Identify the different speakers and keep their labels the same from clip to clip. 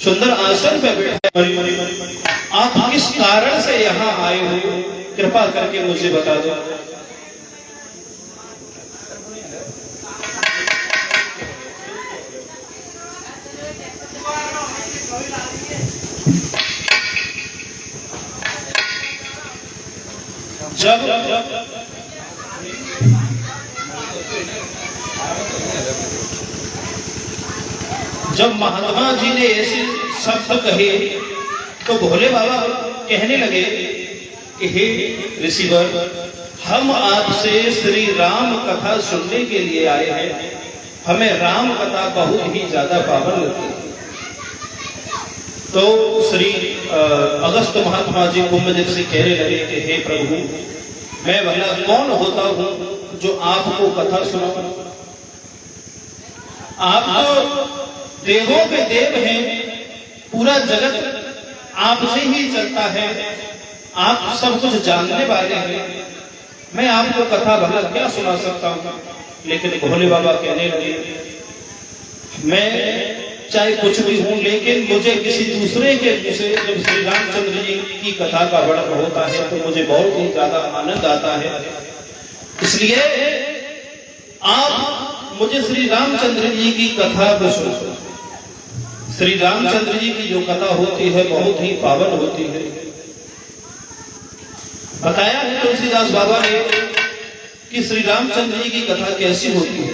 Speaker 1: सुंदर आसन पे बैठे, आप किस कारण से यहाँ आए हो, कृपा करके मुझे बता दो। जब महात्मा जी ने ऐसे शब्द कहे तो भोले बाबा कहने लगे कि हे ऋषिवर, हम आपसे श्री राम कथा सुनने के लिए आए हैं, हमें राम कथा बहुत ही ज्यादा पावन लगती है। तो श्री अगस्त महात्मा जी कुंभदेव से कहने लगे कि हे प्रभु, मैं भला कौन होता हूं जो आपको कथा सुनाऊं? आप तो देवों के देव हैं, पूरा जगत आपसे ही चलता है, आप सब कुछ जानने वाले हैं, मैं आपको कथा भला क्या सुना सकता हूं? लेकिन भोले बाबा कहने लगे, मैं चाहे कुछ भी हूं, लेकिन मुझे किसी दूसरे के मुंह से जब श्री रामचंद्र जी की कथा का वर्णन होता है तो मुझे बहुत ही ज्यादा आनंद आता है। इसलिए आप मुझे श्री रामचंद्र जी की कथा को सुनो। श्री रामचंद्र जी की जो कथा होती है बहुत ही पावन होती है। बताया है तुलसीदास बाबा ने कि श्री रामचंद्र जी की कथा कैसी होती है।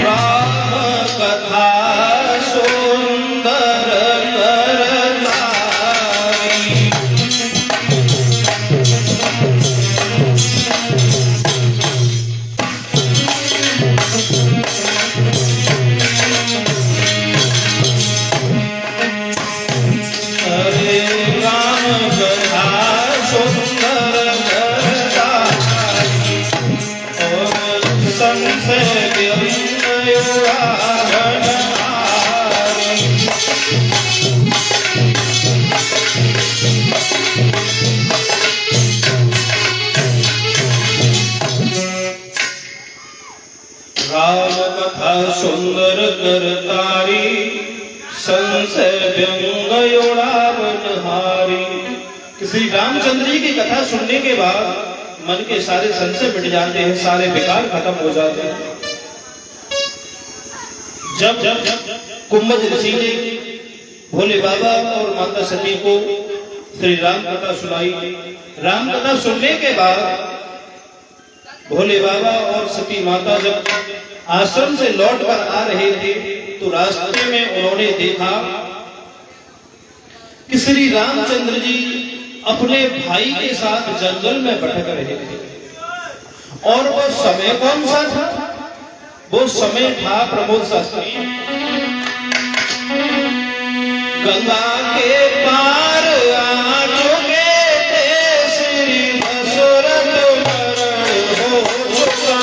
Speaker 1: राम कथा सुंदर सुंदर करतारी संशय व्यंग योड़ावनहारी। श्री रामचंद्र जी की कथा सुनने के बाद मन के सारे संशय मिट जाते हैं, सारे विकार खत्म हो जाते हैं। जब कुंभज ऋषि ने भोले बाबा और माता सती को श्री राम कथा सुनाई, राम कथा सुनने के बाद भोले बाबा और सती माता जब आश्रम से लौट कर आ रहे थे तो रास्ते में उन्होंने देखा कि श्री रामचंद्र जी अपने भाई के साथ जंगल में भटक रहे थे। और वो समय कौन सा था? वो समय था प्रमोद शास्त्री, गंगा के पार आ चुके थे श्री दशरथ हो चुका।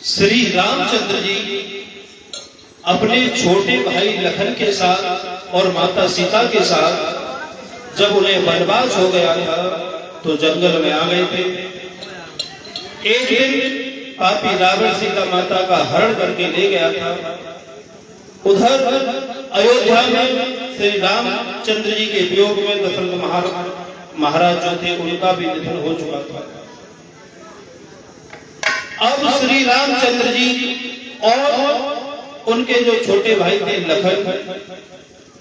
Speaker 1: श्री रामचंद्र जी अपने छोटे भाई लखन के साथ और माता सीता के साथ जब उन्हें वनवास हो गया था तो जंगल में आ गए थे। एक दिन पापी रावण सीता माता का हरण करके ले गया था। उधर अयोध्या में श्री रामचंद्र जी के वियोग में दशरथ महाराज जो थे उनका भी निधन हो चुका था। अब श्री रामचंद्र जी और उनके जो छोटे भाई थे लखन,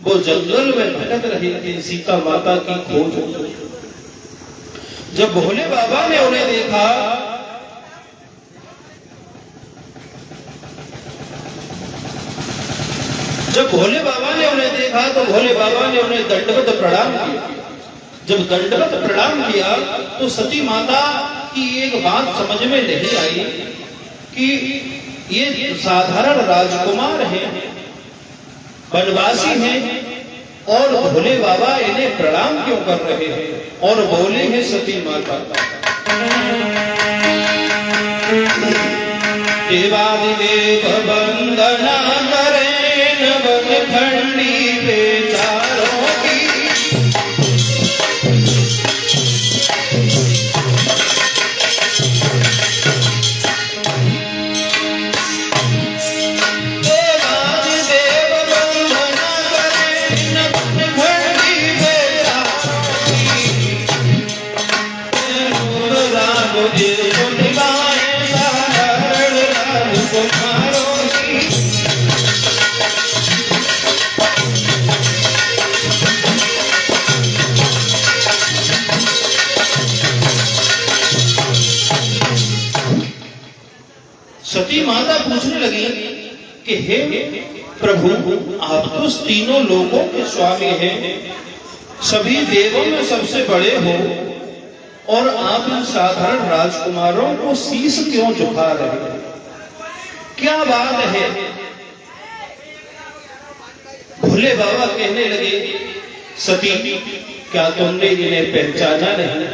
Speaker 1: वो जंगल में भटक रहे थे सीता माता की खोज। जब भोले बाबा ने उन्हें देखा जब भोले बाबा ने उन्हें देखा तो भोले बाबा ने उन्हें दंडवत प्रणाम किया। जब दंडवत प्रणाम किया तो सती माता की एक बात समझ में नहीं आई कि ये साधारण राजकुमार हैं, वनवासी हैं, और भोले बाबा इन्हें प्रणाम क्यों कर रहे हैं। और बोले हैं सती माता, देवादिदेव वंदना करें नवन खंडी बेचारों की। देवादिदेव वंदना करें नवन खंडी बेचारों की। राम देव निभाए सारण राजकुमारों की। सती माता पूछने लगी कि हे प्रभु, आप तो तीनों लोकों के स्वामी हैं, सभी देवों में सबसे बड़े हो, और आप इन साधारण राजकुमारों को शीश क्यों झुका रहे हैं? क्या बात है? भोले बाबा कहने लगे, सती, क्या तुमने इन्हें पहचाना नहीं?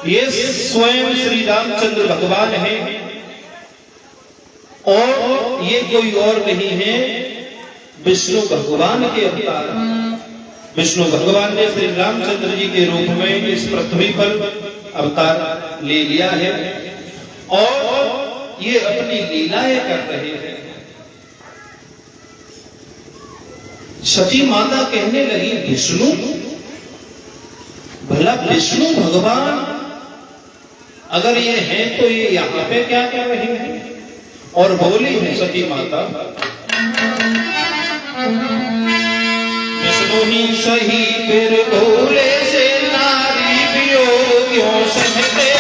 Speaker 1: ये स्वयं श्री रामचंद्र भगवान हैं, और ये कोई और नहीं है, विष्णु भगवान के अवतार। विष्णु भगवान ने श्री रामचंद्र जी के रूप में इस पृथ्वी पर अवतार ले लिया है, और ये अपनी लीलाएं कर रहे हैं। सती माता कहने लगी, विष्णु? भला विष्णु भगवान अगर ये हैं तो ये यहाँ पे क्या कर रहे हैं? और बोली है सती माता, विष्णु ही सही फिर भोले से नारी वियोग क्यों सहते।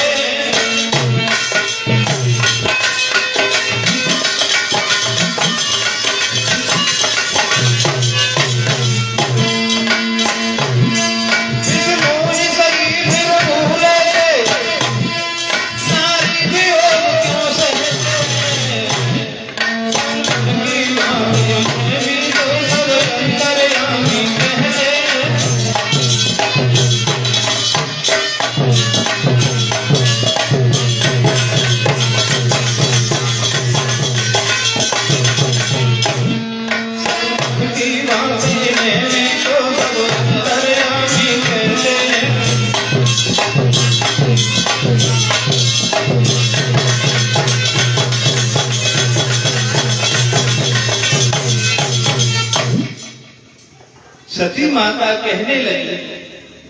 Speaker 1: सती माता कहने लगी,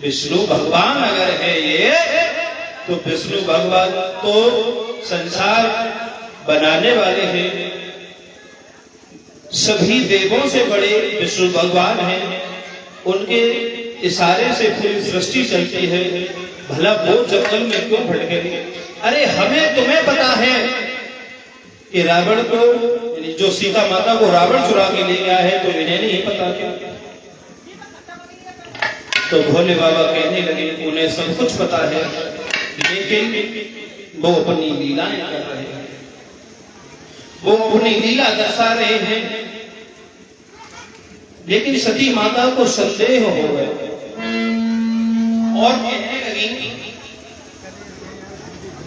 Speaker 1: विष्णु भगवान अगर है ये, तो विष्णु भगवान तो संसार बनाने वाले हैं, सभी देवों से बड़े विष्णु भगवान हैं, उनके इशारे से पूरी सृष्टि चलती है। भला वो जंगल में क्यों भटके? अरे हमें तुम्हें पता है कि रावण को, जो सीता माता को रावण चुरा के ले गया है, तो इन्हें नहीं पता क्या? तो भोले बाबा कहने लगे, उन्हें सब कुछ पता है, लेकिन वो अपनी लीलाएं कर रहे हैं, वो अपनी लीला दर्शा रहे हैं। लेकिन सती माता को संदेह हो गया और कहने लगी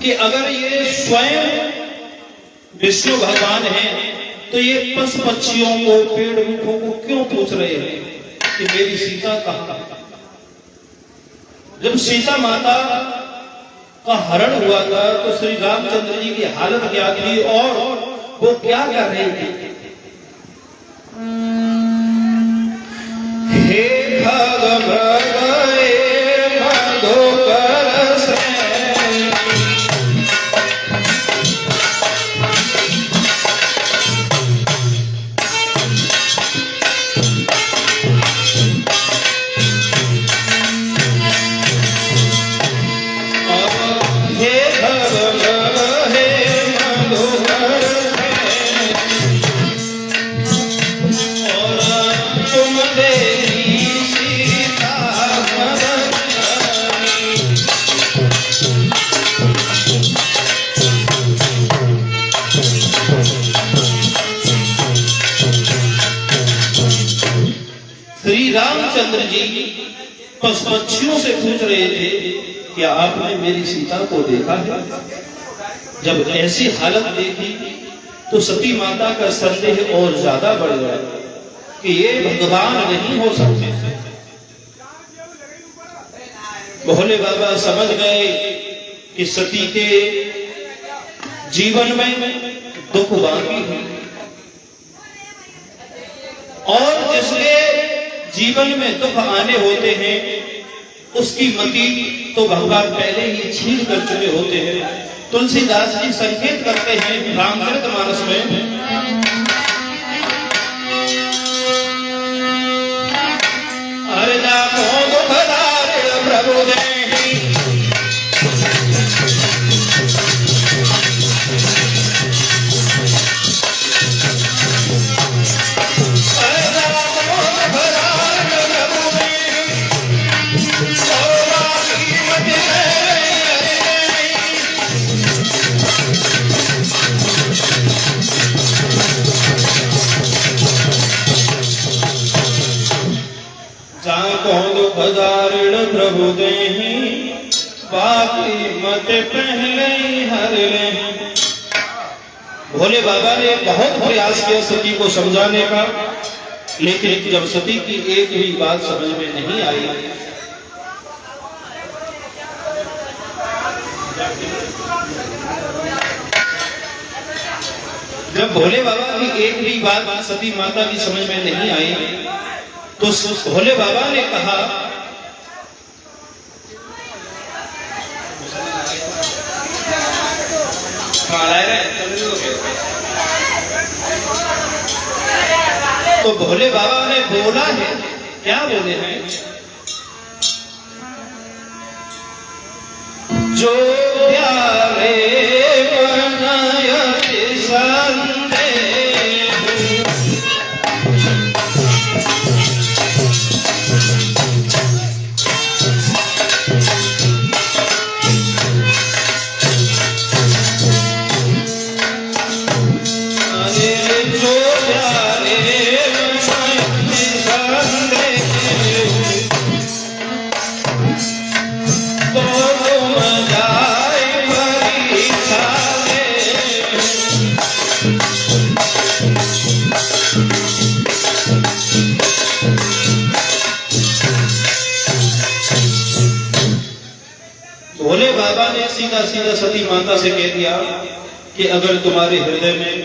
Speaker 1: कि अगर ये स्वयं विष्णु भगवान हैं, तो ये पशु पक्षियों को, पेड़ वृक्षों को क्यों पूछ रहे हैं कि मेरी सीता कहाँ? जब सीता माता का हरण हुआ था तो श्री रामचंद्र जी की हालत क्या थी और वो क्या कर रहे थे? हे भगवान रामचंद्र जी पशु पक्षियों से पूछ रहे थे, क्या आपने मेरी सीता को देखा है? जब ऐसी हालत देखी तो सती माता का संदेह और ज्यादा बढ़ गया कि ये भगवान नहीं हो सकते। भोले बाबा समझ गए कि सती के जीवन में दुख बाकी है और जिसके जीवन में दुख आने होते हैं उसकी मति तो भगवान पहले ही छीन कर चुके होते हैं। तुलसीदास जी संकेत करते हैं रामचरितमानस में, अरे जाको दुखदार प्रभु देहि, दुखदारिण प्रभु देहि, बाकी मत पहले हर ले। भोले बाबा ने बहुत प्रयास किया सती को समझाने का, लेकिन जब सती की एक भी बात समझ में नहीं आई, जब भोले बाबा की एक भी बात सती माता की समझ में नहीं आई तो भोले बाबा ने कहा, तो भोले बाबा ने बोला है, क्या बोले हैं? जो प्यारे बनायति संदेह, भोले बाबा ने सीधा सीधा सती माता से कह दिया कि अगर तुम्हारे हृदय में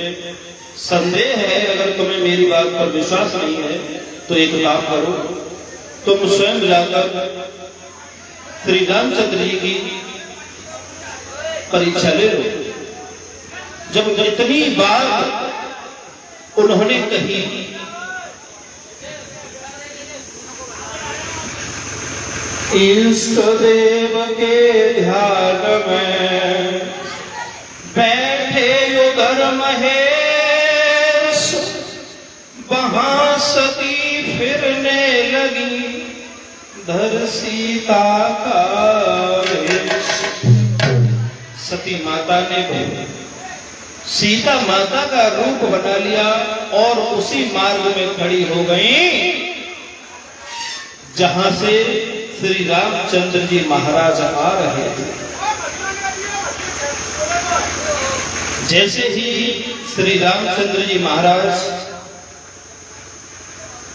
Speaker 1: संदेह है, अगर तुम्हें मेरी बात पर विश्वास नहीं है, तो एक काम करो, तुम स्वयं जाकर श्री रामचंद्र जी की परीक्षा ले लो। जब जितनी बात उन्होंने कही, इष्ट देव के ध्यान में बैठे उधर महेश, वहां सती फिरने लगी धर सीता का वेश। सती माता ने सीता माता का रूप बना लिया और उसी मार्ग में खड़ी हो गई जहां से श्री रामचंद्र जी महाराज आ रहे थे। जैसे ही श्री रामचंद्र जी महाराज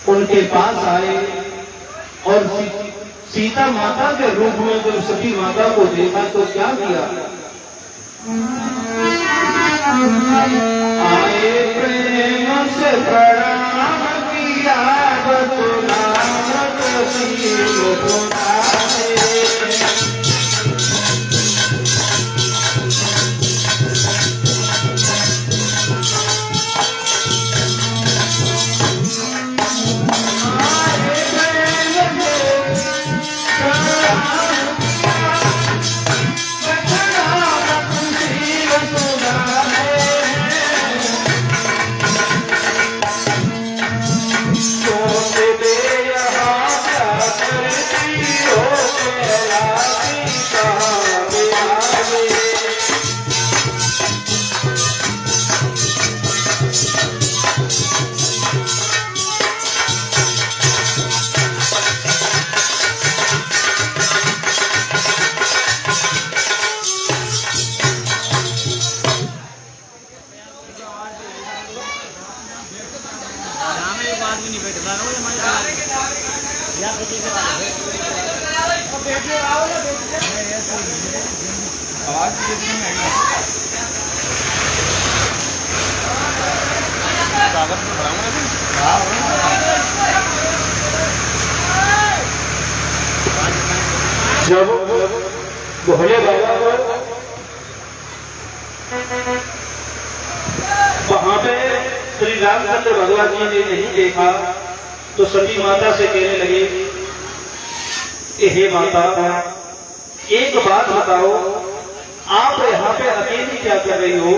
Speaker 1: उनके पास आए और सीता माता के रूप में जब सती माता को देखा तो क्या किया? आए प्रेम से प्रणाम किया,
Speaker 2: एक आदमी नहीं बैठता है या
Speaker 1: जब भोले बाबा को वहां पे श्री रामचंद्र भगवान जी ने नहीं देखा तो सती माता से कहने लगे कि हे माता, एक बात बताओ, आप यहाँ पे अकेली क्या कर रही हो?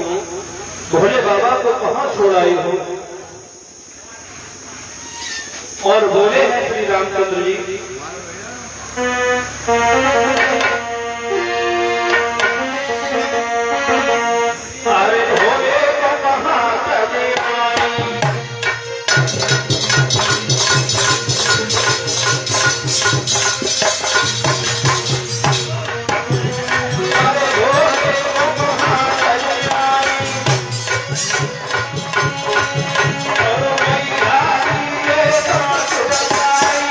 Speaker 1: भोले बाबा को कहाँ छोड़ आई हो? और बोले हैं श्री रामचंद्र जी, अरे भोले को कहाँ चले आई? अरे भोले को कहाँ चले आई? और मैया के साथ बताई।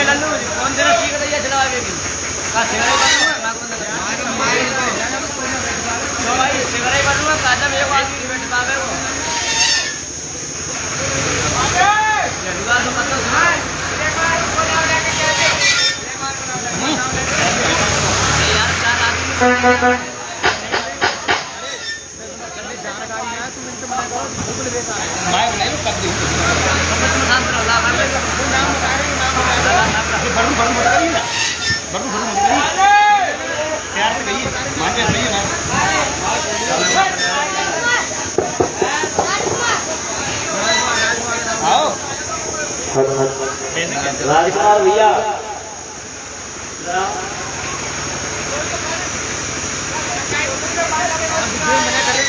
Speaker 2: लल्लू कौन देना सीख रही है चलावेगी का सिगरेट बनूंगा तो भाई सिगरेट बनूंगा काजम एक आदमी बैठ पावे वो जरूर तो मतलब सुना यार चार आदमी मैं बनाई लो कब दी
Speaker 3: राजकुमार भैया
Speaker 2: मैंने करे